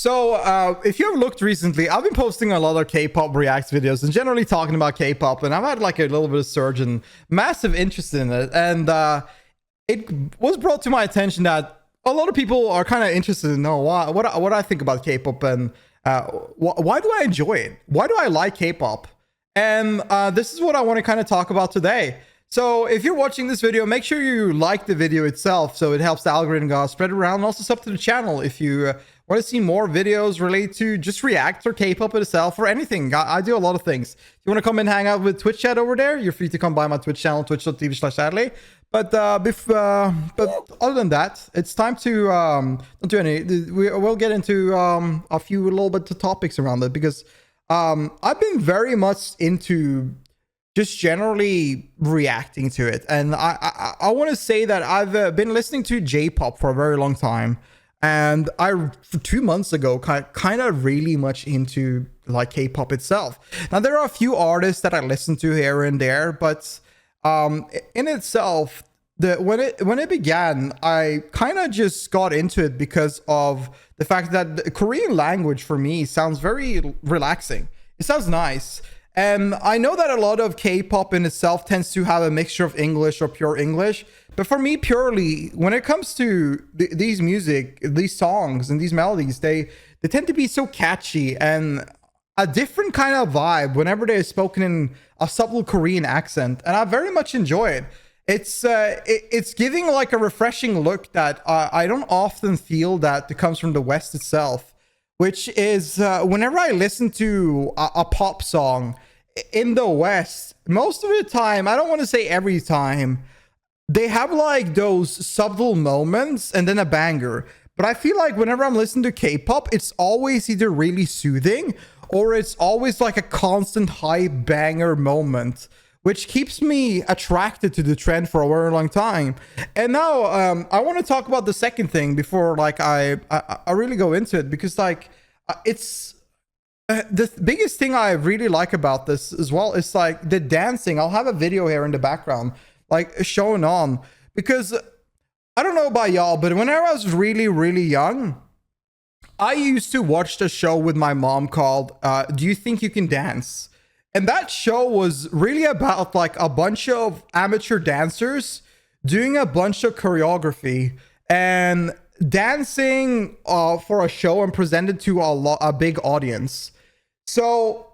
If you have looked recently, I've been posting a lot of K-pop react videos and generally talking about K-pop, and I've had like a little bit of surge and massive interest in it. And it was brought to my attention that a lot of people are kind of interested to know what I think about K-pop and why do I enjoy it? Why do I like K-pop? And this is what I want to kind of talk about today. So if you're watching this video, make sure you like the video itself so it helps the algorithm spread around, and also sub to the channel if you want to see more videos related to just React or K-pop itself or anything. I do a lot of things. If you want to come and hang out with Twitch chat over there, you're free to come by my Twitch channel, twitch.tv/Adley. But other than that, it's time to don't do any. We'll get into a few little bit of topics around it, because I've been very much into just generally reacting to it. And I want to say that I've been listening to J-pop for a very long time. And I, 2 months ago, kind of really much into like K-pop itself. Now, there are a few artists that I listen to here and there, but in itself, when it began, I kind of just got into it because of the fact that the Korean language for me sounds very relaxing. It sounds nice. And I know that a lot of K-pop in itself tends to have a mixture of English or pure English. But for me, purely, when it comes to these songs and these melodies, they tend to be so catchy and a different kind of vibe whenever they're spoken in a subtle Korean accent. And I very much enjoy it. It's giving like a refreshing look that I don't often feel that comes from the West itself, which is whenever I listen to a pop song in the West, most of the time, I don't want to say every time, they have like those subtle moments and then a banger. But I feel like whenever I'm listening to K-pop, it's always either really soothing or it's always like a constant high banger moment, which keeps me attracted to the trend for a very long time. And now I want to talk about the second thing before like I really go into it, because like it's the biggest thing I really like about this as well is like the dancing. I'll have a video here in the background like showing on, because I don't know about y'all, but whenever I was really, really young, I used to watch the show with my mom called Do You Think You Can Dance? And that show was really about like a bunch of amateur dancers doing a bunch of choreography and dancing for a show and presented to a big audience. So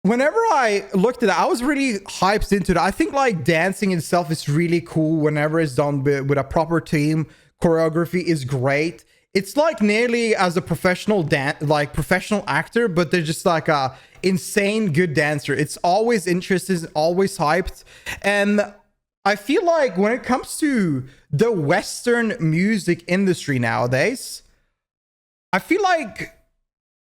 whenever I looked at it, I was really hyped into it. I think like dancing itself is really cool whenever it's done with a proper team. Choreography is great. It's like nearly as a professional professional actor, but they're just like a insane good dancer. It's always interesting, always hyped. And I feel like when it comes to the Western music industry nowadays, I feel like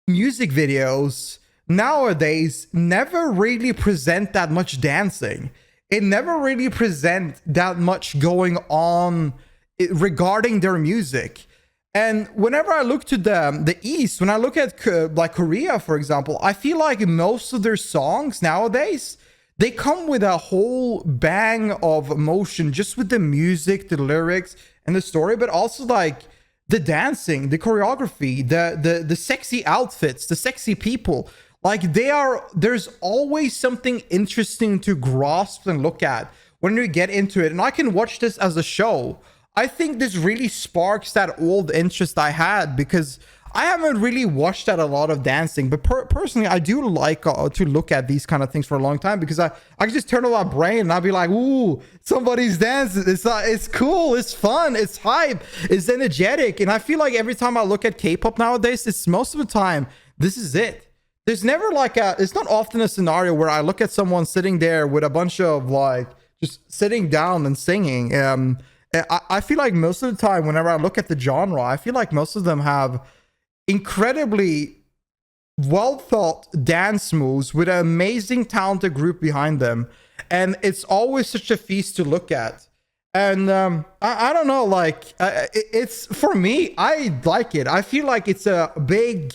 music videos nowadays never really present that much dancing. It never really present that much going on regarding their music. And whenever I look to the East, when I look at like Korea, for example, I feel like most of their songs nowadays, they come with a whole bang of emotion, just with the music, the lyrics, and the story, but also like the dancing, the choreography, the sexy outfits, the sexy people. Like there's always something interesting to grasp and look at when you get into it. And I can watch this as a show. I think this really sparks that old interest I had, because I haven't really watched that a lot of dancing, but personally, I do like to look at these kind of things for a long time, because I can just turn on my brain and I'll be like, ooh, somebody's dancing. It's cool. It's fun. It's hype. It's energetic. And I feel like every time I look at K-pop nowadays, it's most of the time, this is it. There's never like it's not often a scenario where I look at someone sitting there with a bunch of like just sitting down and singing. I feel like most of the time, whenever I look at the genre, I feel like most of them have incredibly well thought dance moves with an amazing talented group behind them. And it's always such a feast to look at. And I don't know, like it's, for me, I like it. I feel like it's a big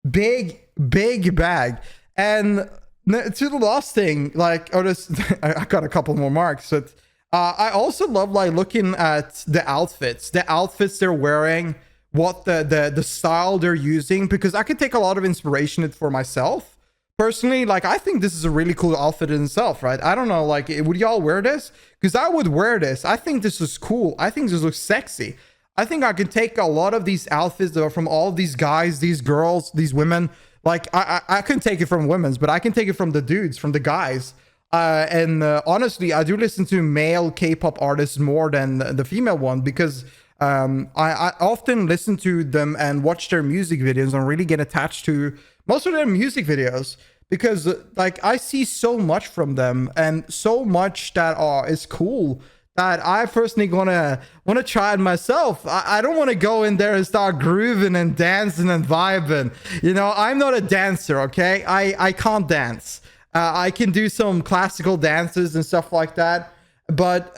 bag. And to the last thing, like, I got a couple more marks, but I also love like looking at the outfits they're wearing what the style they're using, because I could take a lot of inspiration for myself. Personally, like, I think this is a really cool outfit in itself, right? I don't know, like, would y'all wear this? Because I would wear this. I think this is cool. I think this looks sexy. I think I can take a lot of these outfits that are from all these guys, these girls, these women. Like, I couldn't take it from women's, but I can take it from the dudes, from the guys. And honestly, I do listen to male K-pop artists more than the female one, because I often listen to them and watch their music videos and really get attached to most of their music videos, because like, I see so much from them and so much that is cool, that I personally wanna try it myself. I don't want to go in there and start grooving and dancing and vibing. You know, I'm not a dancer, okay? I can't dance. I can do some classical dances and stuff like that, but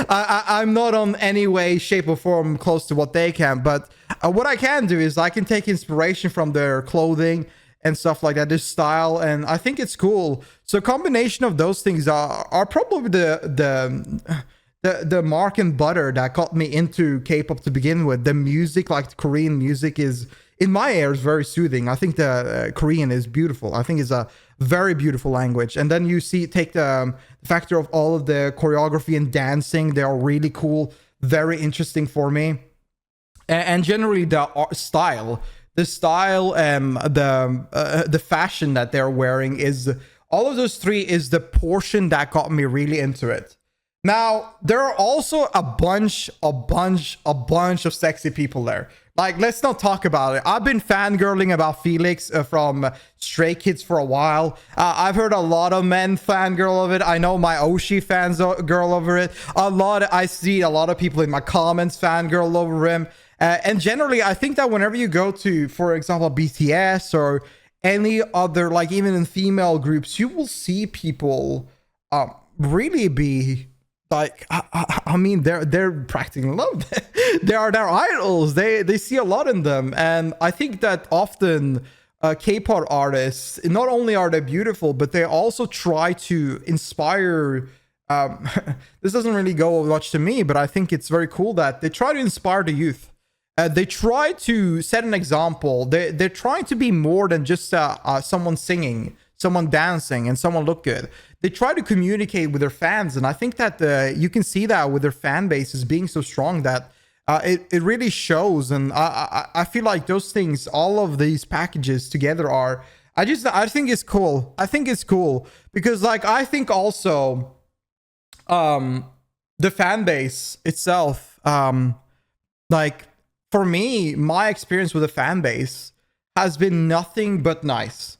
I'm not on any way, shape, or form close to what they can. But what I can do is I can take inspiration from their clothing and stuff like that, this style, and I think it's cool. So combination of those things are probably the mark and butter that got me into K-pop to begin with. The music, like the Korean music, is in my ears very soothing. I think the Korean is beautiful. I think it's a very beautiful language. And then you take the factor of all of the choreography and dancing. They are really cool, very interesting for me. And generally the style, the fashion that they're wearing, is all of those three is the portion that got me really into it. Now, there are also a bunch of sexy people there. Like, let's not talk about it. I've been fangirling about Felix from Stray Kids for a while. I've heard a lot of men fangirl of it. I know my Oshi fans girl over it. I see a lot of people in my comments fangirl over him. And generally, I think that whenever you go to, for example, BTS or any other, like even in female groups, you will see people really be like, I mean, they're practically love. They are their idols. They see a lot in them, and I think that often K-pop artists, not only are they beautiful, but they also try to inspire. This doesn't really go much to me, but I think it's very cool that they try to inspire the youth. They try to set an example. They're trying to be more than just someone singing, someone dancing, and someone look good. They try to communicate with their fans, and I think that you can see that with their fan bases being so strong that it really shows. And I feel like those things, all of these packages together are, I think it's cool. I think it's cool because, like, I think also the fan base itself, like, for me, my experience with the fan base has been nothing but nice,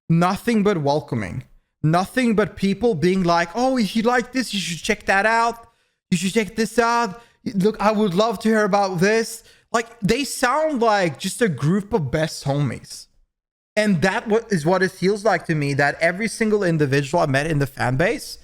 nothing but welcoming. Nothing but people being like, oh, if you like this, you should check that out. You should check this out. Look, I would love to hear about this. Like, they sound like just a group of best homies. And that is what it feels like to me, that every single individual I met in the fan base,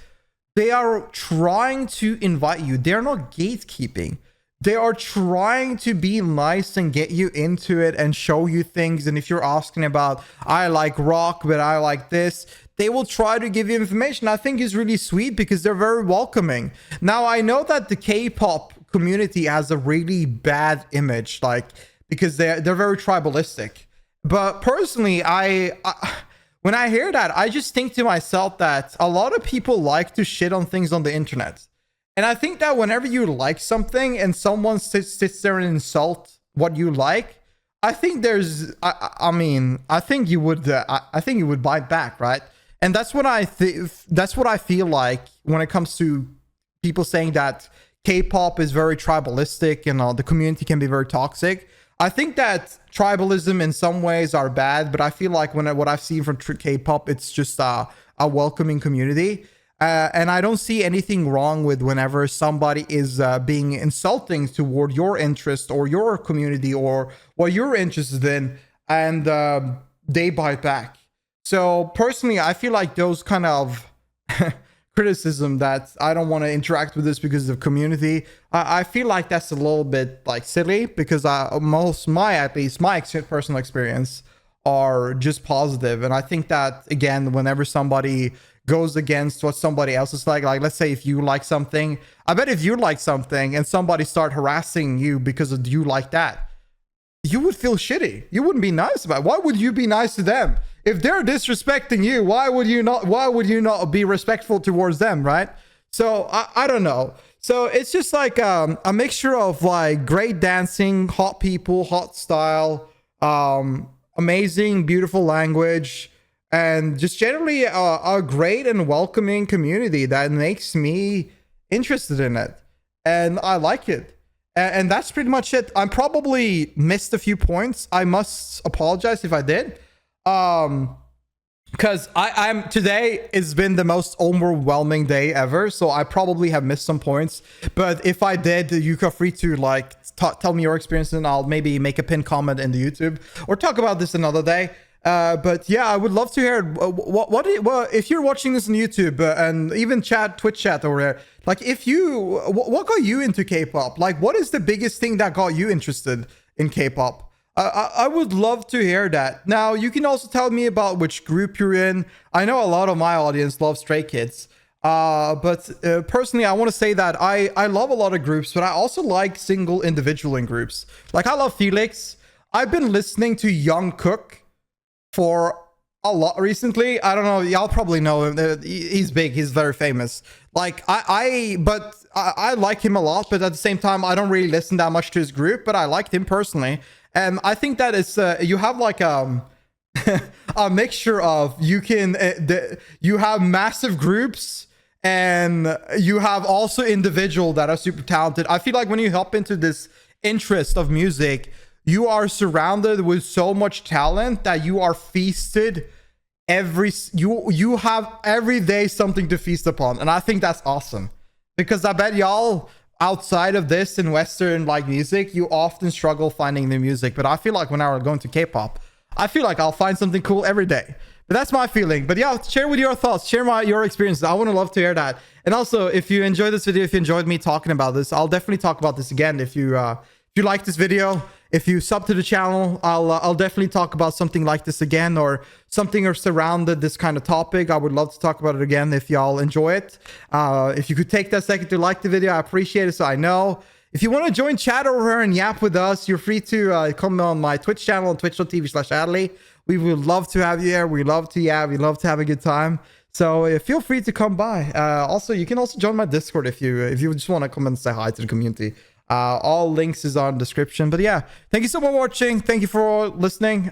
they are trying to invite you. They're not gatekeeping. They are trying to be nice and get you into it and show you things. And if you're asking about, I like rock, but I like this, they will try to give you information. I think is really sweet because they're very welcoming. Now, I know that the K-pop community has a really bad image, like, because they're very tribalistic. But personally, when I hear that, I just think to myself that a lot of people like to shit on things on the internet. And I think that whenever you like something and someone sits there and insult what you like, I think there's, I mean, I think you would bite back, right? And that's what that's what I feel like when it comes to people saying that K-pop is very tribalistic and the community can be very toxic. I think that tribalism in some ways are bad, but I feel like what I've seen from K-pop, it's just a welcoming community. And I don't see anything wrong with whenever somebody is being insulting toward your interest or your community or what you're interested in, and they bite back. So personally, I feel like those kind of criticism that I don't want to interact with this because of community, I feel like that's a little bit like silly, because at least my personal experience are just positive. And I think that, again, whenever somebody goes against what somebody else is like let's say if you like something, I bet if you like something and somebody start harassing you because of you like that, you would feel shitty. You wouldn't be nice about it. Why would you be nice to them? If they're disrespecting you, why would you not be respectful towards them, right? So I don't know. So it's just like a mixture of like great dancing, hot people, hot style, amazing, beautiful language, and just generally a great and welcoming community that makes me interested in it. And I like it. And that's pretty much it. I probably missed a few points. I must apologize if I did. Because I'm today has been the most overwhelming day ever, so I probably have missed some points. But if I did, you are free to like tell me your experience, and I'll maybe make a pinned comment in the YouTube or talk about this another day. But yeah, I would love to hear what if you're watching this on YouTube and even Twitch chat over there. Like, what got you into K-pop? Like, what is the biggest thing that got you interested in K-pop? I would love to hear that. Now, you can also tell me about which group you're in. I know a lot of my audience loves Stray Kids. But personally, I want to say that I love a lot of groups, but I also like single individual in groups. Like, I love Felix. I've been listening to Young Cook for a lot recently. I don't know. Y'all probably know him. He's big. He's very famous. Like, I like him a lot, but at the same time, I don't really listen that much to his group, but I liked him personally. And I think that it's you have like a mixture of you have massive groups and you have also individual that are super talented. I feel like when you hop into this interest of music, you are surrounded with so much talent that you are feasted you have every day something to feast upon. And I think that's awesome, because I bet y'all outside of this in Western like music, you often struggle finding the music. But I feel like when I go into K-pop, I feel like I'll find something cool every day. But that's my feeling. But yeah, share with your thoughts, share your experiences. I would love to hear that. And also, if you enjoyed this video, if you enjoyed me talking about this, I'll definitely talk about this again. If you like this video, if you sub to the channel, I'll definitely talk about something like this again, or something surrounded this kind of topic. I would love to talk about it again if y'all enjoy it. If you could take that second to like the video, I appreciate it, so I know. If you want to join chat over here and yap with us, you're free to come on my Twitch channel on twitch.tv/Attlee. We would love to have you here. We love to yap. We love to have a good time. So feel free to come by. Also, you can also join my Discord if you just want to come and say hi to the community. All links is on the description. But yeah, thank you so much for watching. Thank you for listening.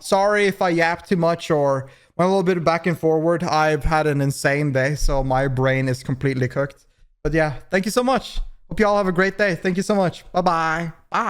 Sorry if I yapped too much or went a little bit back and forward. I've had an insane day, so my brain is completely cooked. But yeah, thank you so much. Hope you all have a great day. Thank you so much. Bye-bye. Bye.